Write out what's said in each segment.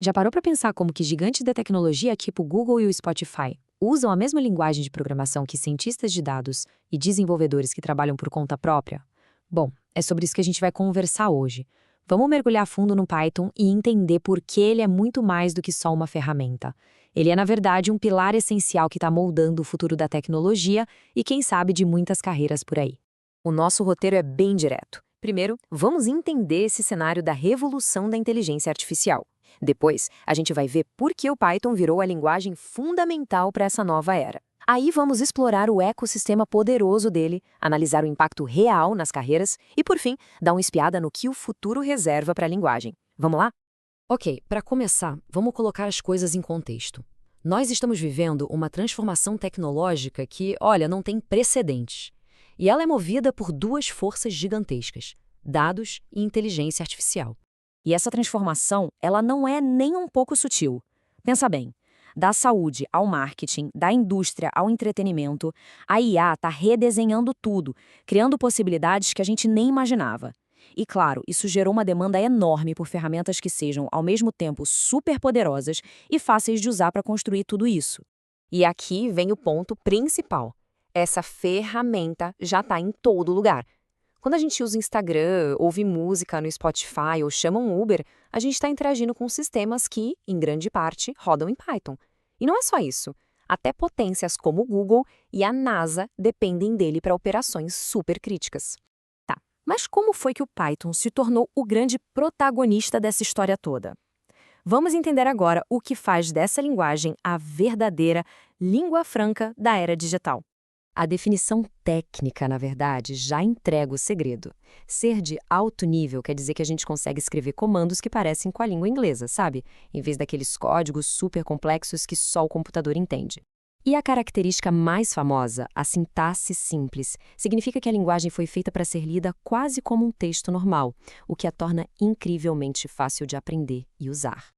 Já parou para pensar como que gigantes da tecnologia tipo o Google e o Spotify usam a mesma linguagem de programação que cientistas de dados e desenvolvedores que trabalham por conta própria? Bom, é sobre isso que a gente vai conversar hoje. Vamos mergulhar fundo no Python e entender por que ele é muito mais do que só uma ferramenta. Ele é, na verdade, um pilar essencial que está moldando o futuro da tecnologia e, quem sabe, de muitas carreiras por aí. O nosso roteiro é bem direto. Primeiro, vamos entender esse cenário da revolução da inteligência artificial. Depois, a gente vai ver por que o Python virou a linguagem fundamental para essa nova era. Aí vamos explorar o ecossistema poderoso dele, analisar o impacto real nas carreiras e, por fim, dar uma espiada no que o futuro reserva para a linguagem. Vamos lá? Ok, para começar, vamos colocar as coisas em contexto. Nós estamos vivendo uma transformação tecnológica que, olha, não tem precedentes. E ela é movida por duas forças gigantescas: dados e inteligência artificial. E essa transformação, ela não é nem um pouco sutil. Pensa bem, da saúde ao marketing, da indústria ao entretenimento, a IA está redesenhando tudo, criando possibilidades que a gente nem imaginava. E claro, isso gerou uma demanda enorme por ferramentas que sejam, ao mesmo tempo, super poderosas e fáceis de usar para construir tudo isso. E aqui vem o ponto principal. Essa ferramenta já está em todo lugar. Quando a gente usa o Instagram, ouve música no Spotify ou chama um Uber, a gente está interagindo com sistemas que, em grande parte, rodam em Python. E não é só isso. Até potências como o Google e a NASA dependem dele para operações super críticas. Tá, mas como foi que o Python se tornou o grande protagonista dessa história toda? Vamos entender agora o que faz dessa linguagem a verdadeira língua franca da era digital. A definição técnica, na verdade, já entrega o segredo. Ser de alto nível quer dizer que a gente consegue escrever comandos que parecem com a língua inglesa, sabe? Em vez daqueles códigos super complexos que só o computador entende. E a característica mais famosa, a sintaxe simples, significa que a linguagem foi feita para ser lida quase como um texto normal, o que a torna incrivelmente fácil de aprender e usar.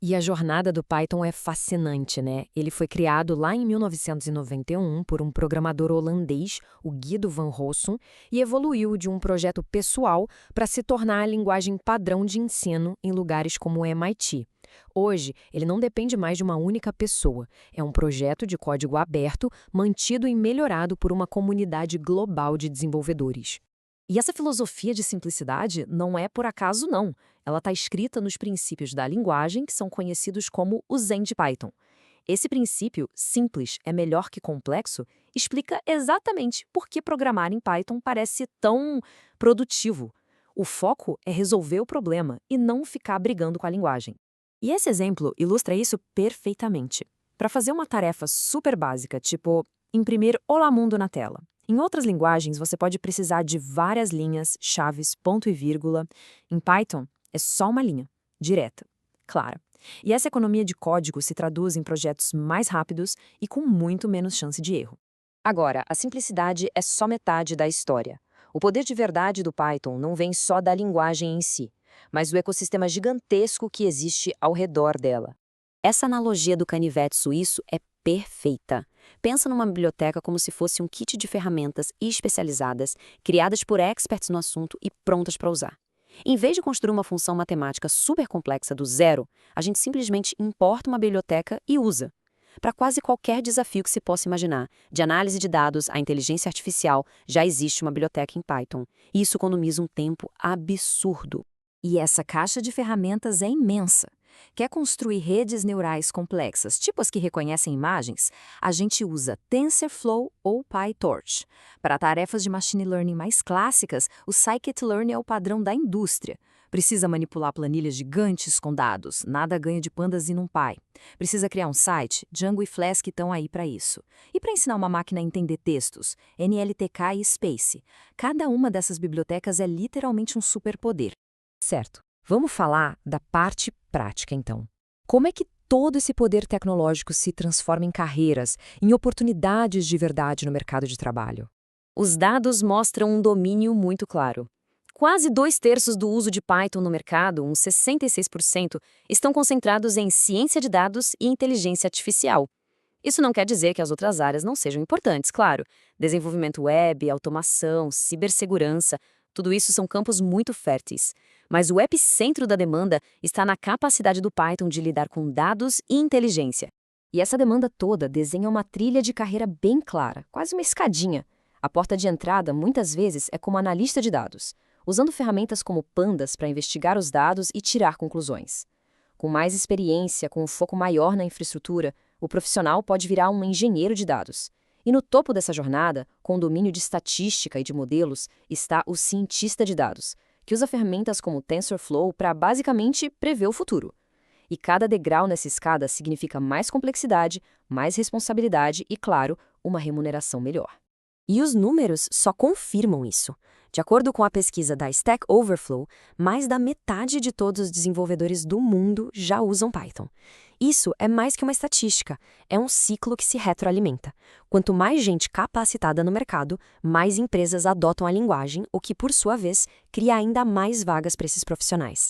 E a jornada do Python é fascinante, né? Ele foi criado lá em 1991 por um programador holandês, o Guido van Rossum, e evoluiu de um projeto pessoal para se tornar a linguagem padrão de ensino em lugares como o MIT. Hoje, ele não depende mais de uma única pessoa. É um projeto de código aberto, mantido e melhorado por uma comunidade global de desenvolvedores. E essa filosofia de simplicidade não é por acaso, não. Ela está escrita nos princípios da linguagem, que são conhecidos como o Zen de Python. Esse princípio, simples é melhor que complexo, explica exatamente por que programar em Python parece tão produtivo. O foco é resolver o problema e não ficar brigando com a linguagem. E esse exemplo ilustra isso perfeitamente. Para fazer uma tarefa super básica, tipo imprimir Olá Mundo na tela. Em outras linguagens, você pode precisar de várias linhas, chaves, ponto e vírgula. Em Python, é só uma linha, direta, clara. E essa economia de código se traduz em projetos mais rápidos e com muito menos chance de erro. Agora, a simplicidade é só metade da história. O poder de verdade do Python não vem só da linguagem em si, mas do ecossistema gigantesco que existe ao redor dela. Essa analogia do canivete suíço é perfeita. Pensa numa biblioteca como se fosse um kit de ferramentas especializadas, criadas por experts no assunto e prontas para usar. Em vez de construir uma função matemática super complexa do zero, a gente simplesmente importa uma biblioteca e usa. Para quase qualquer desafio que se possa imaginar, de análise de dados à inteligência artificial, já existe uma biblioteca em Python. E isso economiza um tempo absurdo. E essa caixa de ferramentas é imensa. Quer construir redes neurais complexas, tipo as que reconhecem imagens? A gente usa TensorFlow ou PyTorch. Para tarefas de machine learning mais clássicas, o scikit-learn é o padrão da indústria. Precisa manipular planilhas gigantes com dados, nada ganha de pandas e NumPy. Precisa criar um site? Django e Flask estão aí para isso. E para ensinar uma máquina a entender textos? NLTK e Space. Cada uma dessas bibliotecas é literalmente um superpoder. Certo. Vamos falar da parte prática, então. Como é que todo esse poder tecnológico se transforma em carreiras, em oportunidades de verdade no mercado de trabalho? Os dados mostram um domínio muito claro. Quase 2/3 do uso de Python no mercado, uns 66%, estão concentrados em ciência de dados e inteligência artificial. Isso não quer dizer que as outras áreas não sejam importantes, claro. Desenvolvimento web, automação, cibersegurança, Tudo isso são campos muito férteis. Mas o epicentro da demanda está na capacidade do Python de lidar com dados e inteligência. E essa demanda toda desenha uma trilha de carreira bem clara, quase uma escadinha. A porta de entrada, muitas vezes, é como analista de dados, usando ferramentas como Pandas para investigar os dados e tirar conclusões. Com mais experiência, com um foco maior na infraestrutura, o profissional pode virar um engenheiro de dados. E no topo dessa jornada, com domínio de estatística e de modelos, está o cientista de dados, que usa ferramentas como TensorFlow para basicamente prever o futuro. E cada degrau nessa escada significa mais complexidade, mais responsabilidade e, claro, uma remuneração melhor. E os números só confirmam isso. De acordo com a pesquisa da Stack Overflow, mais da metade de todos os desenvolvedores do mundo já usam Python. Isso é mais que uma estatística, é um ciclo que se retroalimenta. Quanto mais gente capacitada no mercado, mais empresas adotam a linguagem, o que, por sua vez, cria ainda mais vagas para esses profissionais.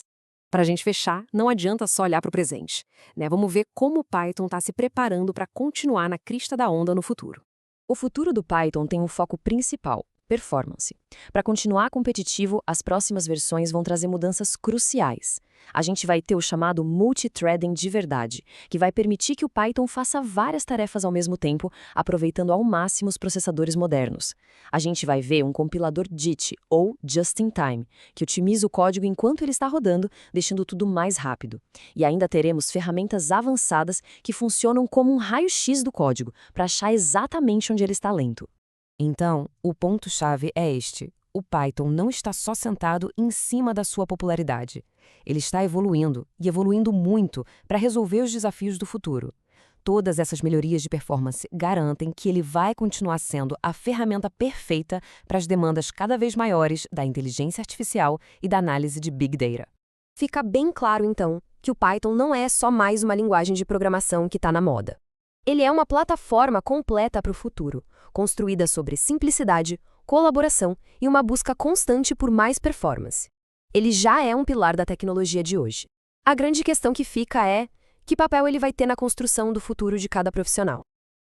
Para a gente fechar, não adianta só olhar para o presente, né? Vamos ver como o Python está se preparando para continuar na crista da onda no futuro. O futuro do Python tem um foco principal: performance. Para continuar competitivo, as próximas versões vão trazer mudanças cruciais. A gente vai ter o chamado multithreading de verdade, que vai permitir que o Python faça várias tarefas ao mesmo tempo, aproveitando ao máximo os processadores modernos. A gente vai ver um compilador JIT, ou Just-in-Time, que otimiza o código enquanto ele está rodando, deixando tudo mais rápido. E ainda teremos ferramentas avançadas que funcionam como um raio-x do código, para achar exatamente onde ele está lento. Então, o ponto-chave é este: o Python não está só sentado em cima da sua popularidade. Ele está evoluindo, e evoluindo muito, para resolver os desafios do futuro. Todas essas melhorias de performance garantem que ele vai continuar sendo a ferramenta perfeita para as demandas cada vez maiores da inteligência artificial e da análise de Big Data. Fica bem claro, então, que o Python não é só mais uma linguagem de programação que está na moda. Ele é uma plataforma completa para o futuro, construída sobre simplicidade, colaboração e uma busca constante por mais performance. Ele já é um pilar da tecnologia de hoje. A grande questão que fica é: que papel ele vai ter na construção do futuro de cada profissional?